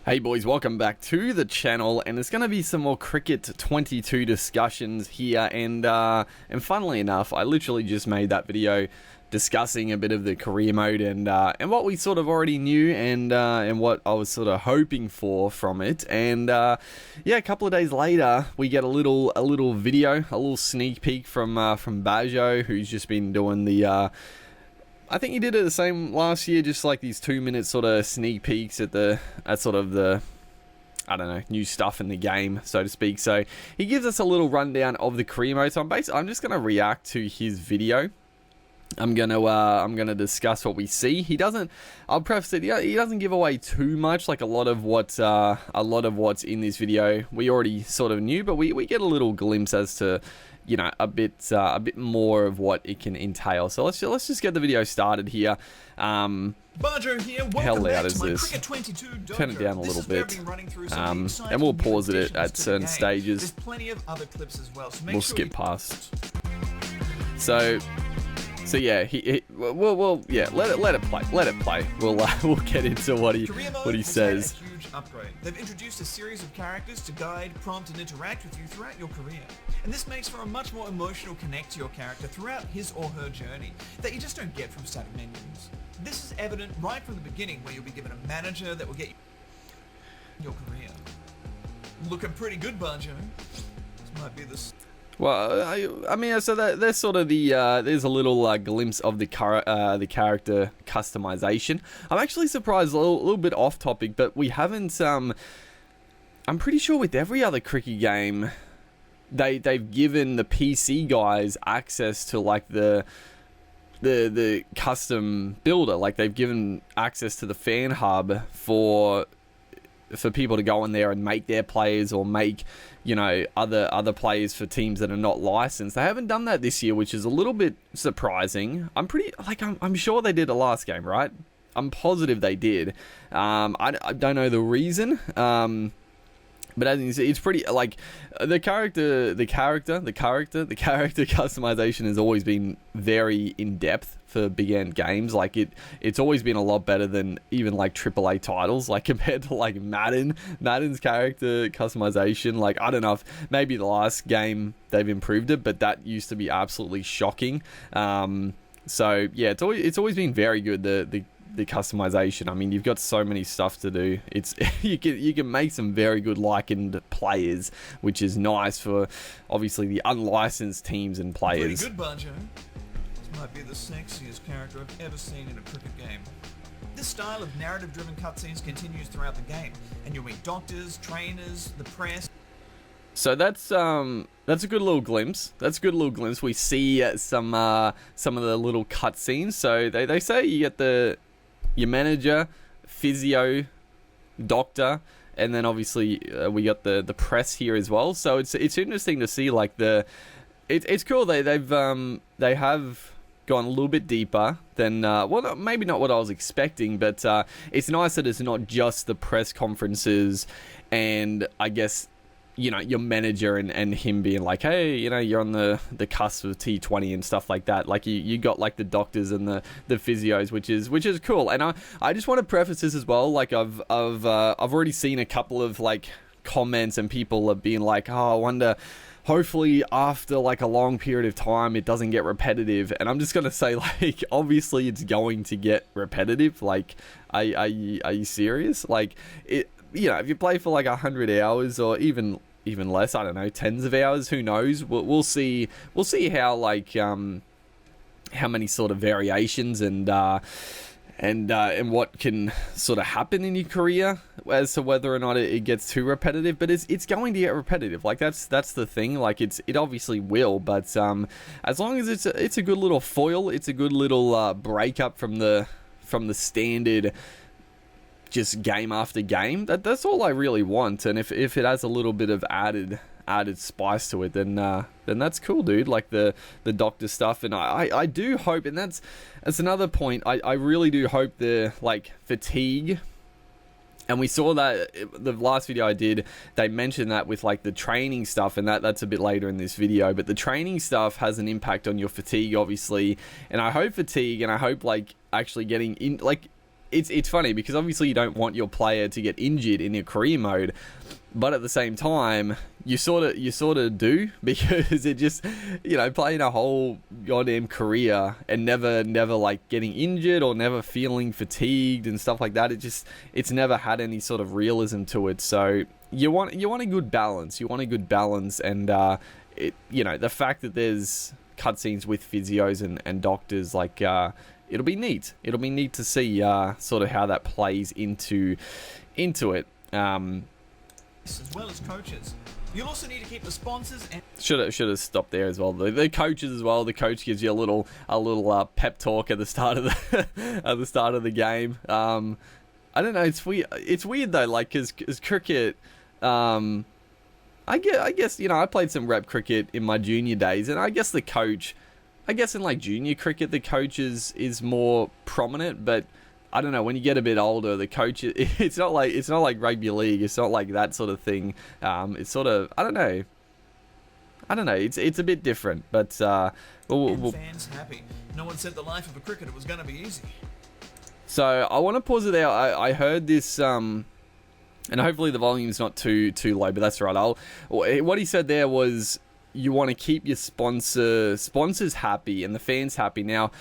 Hey boys, welcome back to the channel, and it's going to be some more Cricket 22 discussions here, and funnily enough, I literally just made that video discussing a bit of the career mode and what we sort of already knew and what I was sort of hoping for from it, and yeah, a couple of days later, we get a little video, a little sneak peek from Bajo, who's just been doing the I think he did it the same last year, just like these 2-minute sort of sneak peeks at sort of the, I don't know, new stuff in the game, so to speak. So he gives us a little rundown of the career mode. So I'm just gonna react to his video. I'm gonna discuss what we see. He doesn't. I'll preface it. He doesn't give away too much. Like a lot of what's in this video we already sort of knew, but we get a little glimpse as to, you know, a bit more of what it can entail. So let's just get the video started here. Bajo here. How Welcome loud back is to my this? Cricket 22 dojo. Turn it down a This little is where I've bit, been running through some exciting and we'll new pause it additions at to the certain game. stages. There's plenty of other clips as well, so make We'll sure skip you past. So yeah, yeah, let it play. We'll get into what he Career mode has says. had a huge upgrade. They've introduced a series of characters to guide, prompt, and interact with you throughout your career. And this makes for a much more emotional connect to your character throughout his or her journey that you just don't get from static menus. This is evident right from the beginning, where you'll be given a manager that will get you your career. Looking pretty good, Bajo. This might be the... Well, I mean, so there's sort of the there's a little glimpse of the character customization. I'm actually surprised, a little bit off topic, but we haven't. I'm pretty sure with every other cricket game, they've given the PC guys access to like the custom builder. Like they've given access to the fan hub for people to go in there and make their players, or make, you know, other players for teams that are not licensed. They haven't done that this year, which is a little bit surprising. I'm sure they did it last game, right? I'm positive they did. I don't know the reason. But as you see, it's pretty, like, the character customization has always been very in-depth for big end games. Like, it's always been a lot better than even, like, AAA titles, like, compared to, like, Madden's character customization. Like, I don't know if maybe the last game they've improved it, but that used to be absolutely shocking. So, yeah, it's always been very good, the customization. I mean, you've got so many stuff to do. It's you can make some very good likened players, which is nice for obviously the unlicensed teams and players. Pretty good, Bajo. This might be the sexiest character I've ever seen in a cricket game. This style of narrative-driven cutscenes continues throughout the game, and you'll meet doctors, trainers, the press. So that's a good little glimpse. We see some of the little cutscenes. So they say you get your manager, physio, doctor, and then obviously we got the press here as well. So it's interesting to see, like, it's cool. They have gone a little bit deeper than well, maybe not what I was expecting, but it's nice that it's not just the press conferences and, I guess, you know, your manager and him being like, hey, you know, you're on the cusp of T20 and stuff like that. Like you got like the doctors and the physios, which is cool. And I just want to preface this as well. Like I've already seen a couple of like comments and people are being like, oh, I wonder, hopefully after like a long period of time it doesn't get repetitive. And I'm just gonna say, like, obviously it's going to get repetitive. Like, are you serious? Like, it, you know, if you play for like 100 hours or even less, I don't know, tens of hours, who knows? We'll see how, like, how many sort of variations and what can sort of happen in your career as to whether or not it gets too repetitive. But it's going to get repetitive. Like, that's the thing. Like, it obviously will, but as long as it's a good little foil, it's a good little break up from the standard just game after game. That's all I really want. And if it has a little bit of added spice to it, then that's cool, dude. Like the doctor stuff. And I do hope, and that's another point, I really do hope the, like, fatigue. And we saw that the last video I did, they mentioned that with, like, the training stuff, and that's a bit later in this video, but the training stuff has an impact on your fatigue, obviously. And I hope fatigue, and I hope, like, actually getting in, like, it's funny because obviously you don't want your player to get injured in your career mode, but at the same time you sort of do, because it just, you know, playing a whole goddamn career and never like getting injured or never feeling fatigued and stuff like that, it's never had any sort of realism to it. So you want a good balance. You want a good balance, and you know, the fact that there's cutscenes with physios and doctors, like, it'll be neat. It'll be neat to see sort of how that plays into it. As well as coaches. You'll also need to keep the sponsors and... Should have stopped there as well. The coaches as well. The coach gives you a little pep talk at the start of the game. I don't know. It's weird though. Like, cause cricket. I guess, you know, I played some rep cricket in my junior days, and I guess the coach, in like junior cricket, the coach is more prominent, but I don't know, when you get a bit older, the coach, it's not like rugby league. It's not like that sort of thing. It's sort of, I don't know. It's a bit different, but fans happy. No one said the life of a cricketer was going to be easy. So I want to pause it there. I heard this, and hopefully the volume's not too low, but that's right. What he said there was, you want to keep your sponsors happy and the fans happy. Now,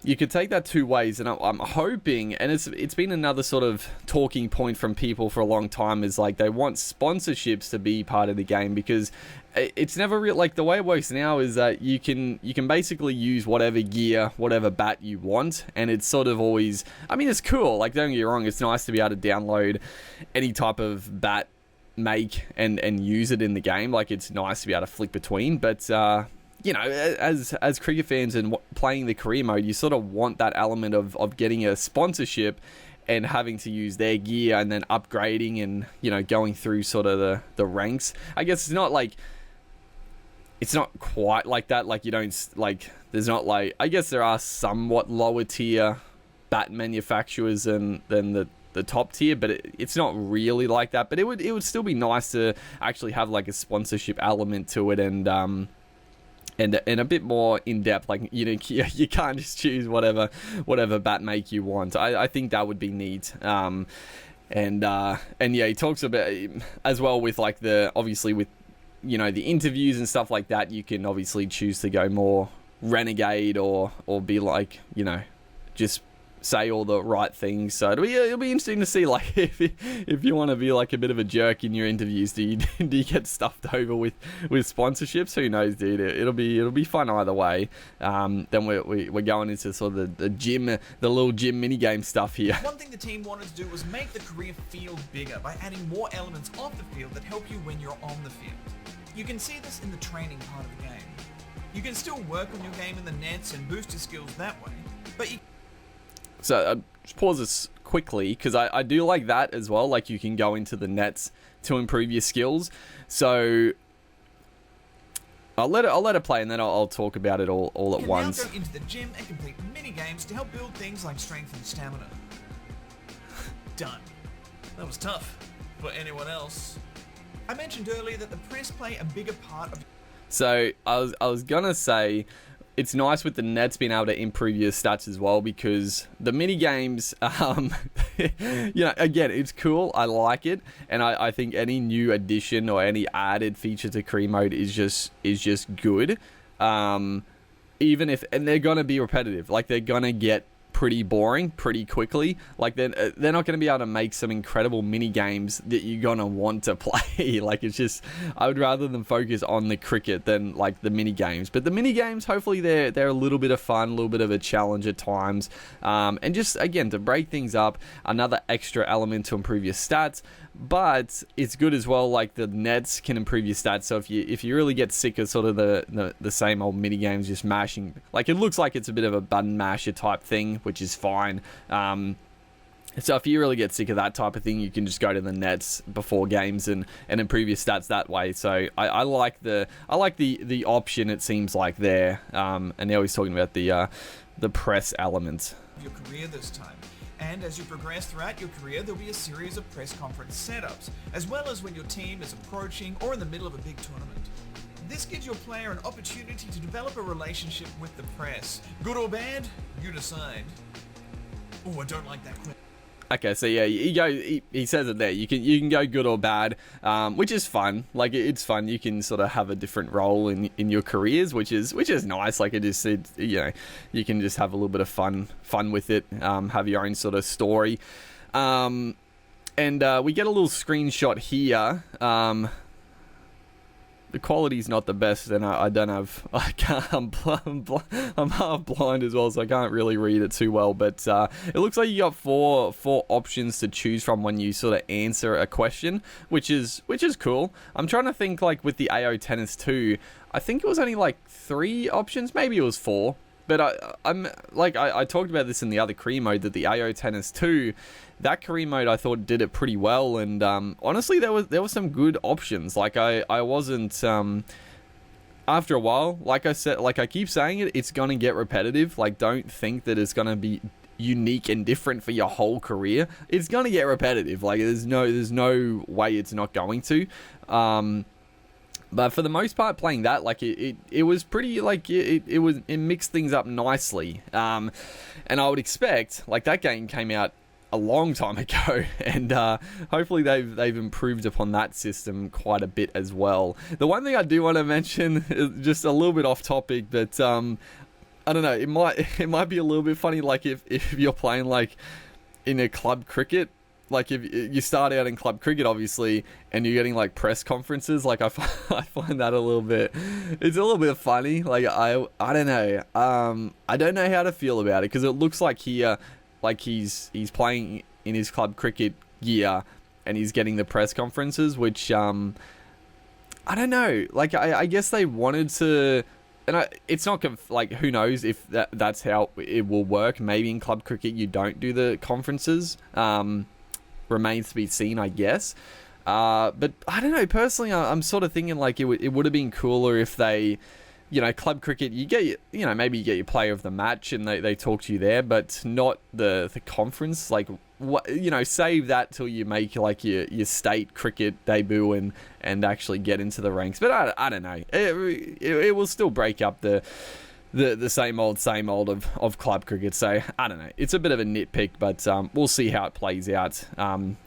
you could take that two ways, and I'm hoping, and it's been another sort of talking point from people for a long time, is like they want sponsorships to be part of the game, because it's never real. Like, the way it works now is that you can basically use whatever gear, whatever bat you want, and it's sort of always, I mean, it's cool. Like, don't get me wrong, it's nice to be able to download any type of bat make and use it in the game. Like, it's nice to be able to flick between, but you know, as cricket fans and playing the career mode, you sort of want that element of getting a sponsorship and having to use their gear and then upgrading and, you know, going through sort of the ranks. I guess it's not quite like that. Like, you don't, like, there's not like, I guess there are somewhat lower tier bat manufacturers than the top tier, but it's not really like that. But it would still be nice to actually have like a sponsorship element to it, and a bit more in depth. Like, you know, you can't just choose whatever bat make you want. I think that would be neat. And yeah, he talks about as well with like obviously with, you know, the interviews and stuff like that. You can obviously choose to go more renegade or be like, you know, just say all the right things. So it'll be interesting to see, like, if you want to be like a bit of a jerk in your interviews, do you get stuffed over with sponsorships? Who knows, dude? It'll be fun either way. Then we're going into sort of the little gym mini game stuff here. One thing the team wanted to do was make the career field bigger by adding more elements of the field that help you when you're on the field. You can see this in the training part of the game. You can still work on your game in the nets and boost your skills that way, but you... So I'll just pause this quickly, because I do like that as well. Like, you can go into the nets to improve your skills. So I'll let it play, and then I'll talk about it all at once. You can now go into the gym and complete mini games to help build things like strength and stamina. Done. That was tough for anyone else. I mentioned earlier that the press play a bigger part of... So I was gonna say, it's nice with the nets being able to improve your stats as well, because the mini games, you know, again, it's cool. I like it, and I think any new addition or any added feature to career mode is just good. Even if, and they're gonna be repetitive, like they're gonna get pretty boring pretty quickly. Like, they're not going to be able to make some incredible mini games that you're going to want to play. Like, it's just, I would rather them focus on the cricket than like the mini games. But the mini games, hopefully they're a little bit of fun, a little bit of a challenge at times, and just, again, to break things up, another extra element to improve your stats. But it's good as well, like the nets can improve your stats. So if you really get sick of sort of the same old mini games, just mashing, like, it looks like it's a bit of a button masher type thing, which is fine. So if you really get sick of that type of thing, you can just go to the nets before games and improve your stats that way. So I like the option, it seems like, there. And now he's talking about the press element. Your career this time. And as you progress throughout your career, there'll be a series of press conference setups, as well as when your team is approaching or in the middle of a big tournament. This gives your player an opportunity to develop a relationship with the press. Good or bad, you decide. Oh, I don't like that question. Okay, so yeah, you go. He says it there. You can go good or bad, which is fun. Like it's fun. You can sort of have a different role in your careers, which is nice. Like it just you can just have a little bit of fun with it. Have your own sort of story, and we get a little screenshot here. The quality's not the best, and I'm half blind as well, so I can't really read it too well. But it looks like you got four options to choose from when you sort of answer a question, which is cool. I'm trying to think, like with the AO Tennis 2, I think it was only like 3 options, maybe it was 4. But I talked about this in the other career mode, that the AO Tennis 2, that career mode I thought did it pretty well, and honestly there were some good options. Like I wasn't after a while, like I said, like I keep saying it's gonna get repetitive. Like don't think that it's gonna be unique and different for your whole career. It's gonna get repetitive. Like there's no way it's not going to. But for the most part, playing that, like it was pretty, like it mixed things up nicely. And I would expect, like that game came out a long time ago, and hopefully they've improved upon that system quite a bit as well. The one thing I do want to mention is just a little bit off topic, but I don't know, it might be a little bit funny, like if you're playing like in a club cricket. Like if you start out in club cricket, obviously, and you're getting like press conferences, like I find that a little bit, it's a little bit funny. Like I don't know, I don't know how to feel about it, because it looks like here, like he's playing in his club cricket gear, and he's getting the press conferences, which I don't know. Like I guess they wanted to. And it's not like, who knows if that's how it will work. Maybe in club cricket you don't do the conferences. Remains to be seen, I guess. But I don't know. Personally, I'm sort of thinking like it would have been cooler if they, club cricket, you get, maybe you get your player of the match and they talk to you there, but not the conference. Like, what, save that till you make like your state cricket debut and actually get into the ranks. But I don't know. It will still break up the same old of club cricket. So I don't know, it's a bit of a nitpick, but we'll see how it plays out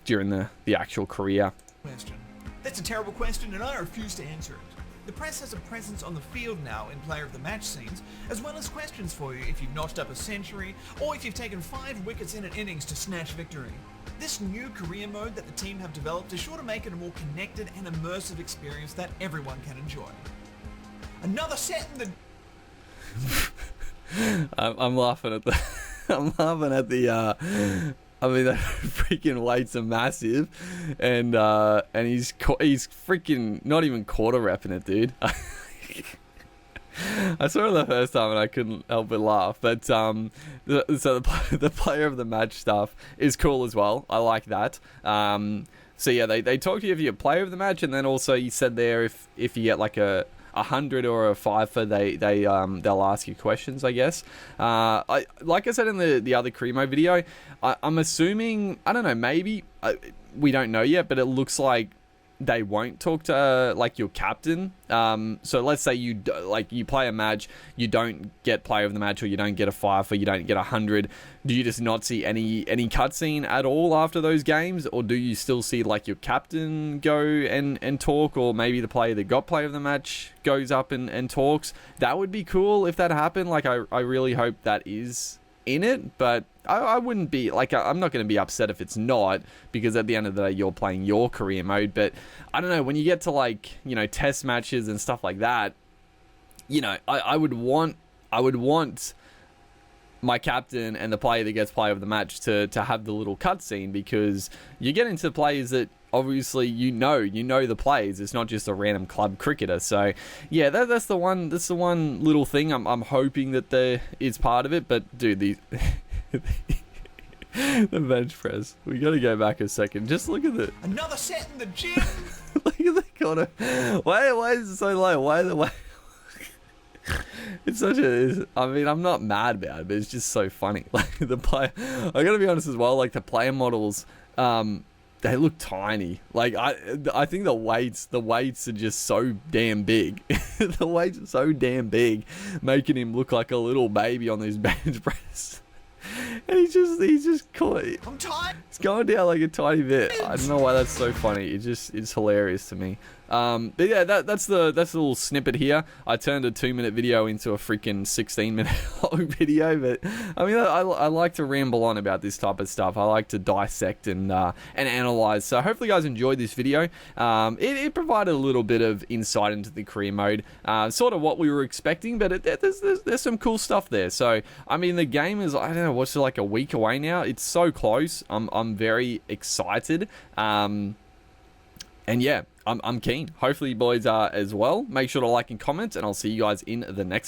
during the actual career. Question. That's a terrible question, and I refuse to answer it. The press has a presence on the field now in player of the match scenes, as well as questions for you if you've notched up a century, or if you've taken 5 wickets in an innings to snatch victory. This new career mode that the team have developed is sure to make it a more connected and immersive experience that everyone can enjoy. Another set in the I'm laughing at the I mean, the freaking weights are massive, and he's freaking not even quarter repping it, dude. I saw it the first time and I couldn't help but laugh. But the player of the match stuff is cool as well. I like that. So yeah, they talk to you if you're player of the match, and then also you said there if you get like a 100 or a 5-fer, they'll ask you questions, I guess. Like I said in the other Cremo video, I'm assuming, I don't know, maybe we don't know yet, but it looks like they won't talk to like your captain. So let's say you play a match, you don't get player of the match, or you don't get a 5-fer, you don't get 100. Do you just not see any cutscene at all after those games, or do you still see like your captain go and talk, or maybe the player that got player of the match goes up and talks? That would be cool if that happened. Like I really hope that is in it, but I wouldn't be like, I'm not going to be upset if it's not, because at the end of the day you're playing your career mode. But I don't know, when you get to like, test matches and stuff like that, I would want my captain and the player that gets player of the match to have the little cutscene, because you get into players that obviously you know the players. It's not just a random club cricketer. So yeah, that's the one little thing I'm hoping that there is part of it. But dude, the bench press, we got to go back a second. Just look at another set in the gym. Look at the corner. Why is it so low? Why it's such a, I mean, I'm not mad about it, but it's just so funny. Like the player, I gotta be honest as well, like the player models, they look tiny. Like I think the weights are just so damn big. The weights are so damn big, making him look like a little baby on this bench press. And I'm tired. it's going down like a tiny bit. I don't know why that's so funny. It's hilarious to me. But yeah, that's the little snippet here. I turned a 2-minute video into a freaking 16-minute long video, but I mean, I like to ramble on about this type of stuff. I like to dissect and analyze. So hopefully, you guys enjoyed this video. It provided a little bit of insight into the career mode, sort of what we were expecting, but there's some cool stuff there. So I mean, the game is, I don't know, what's it, like a week away now. It's so close. I'm very excited. And yeah, I'm keen. Hopefully you boys are as well. Make sure to like and comment, and I'll see you guys in the next one.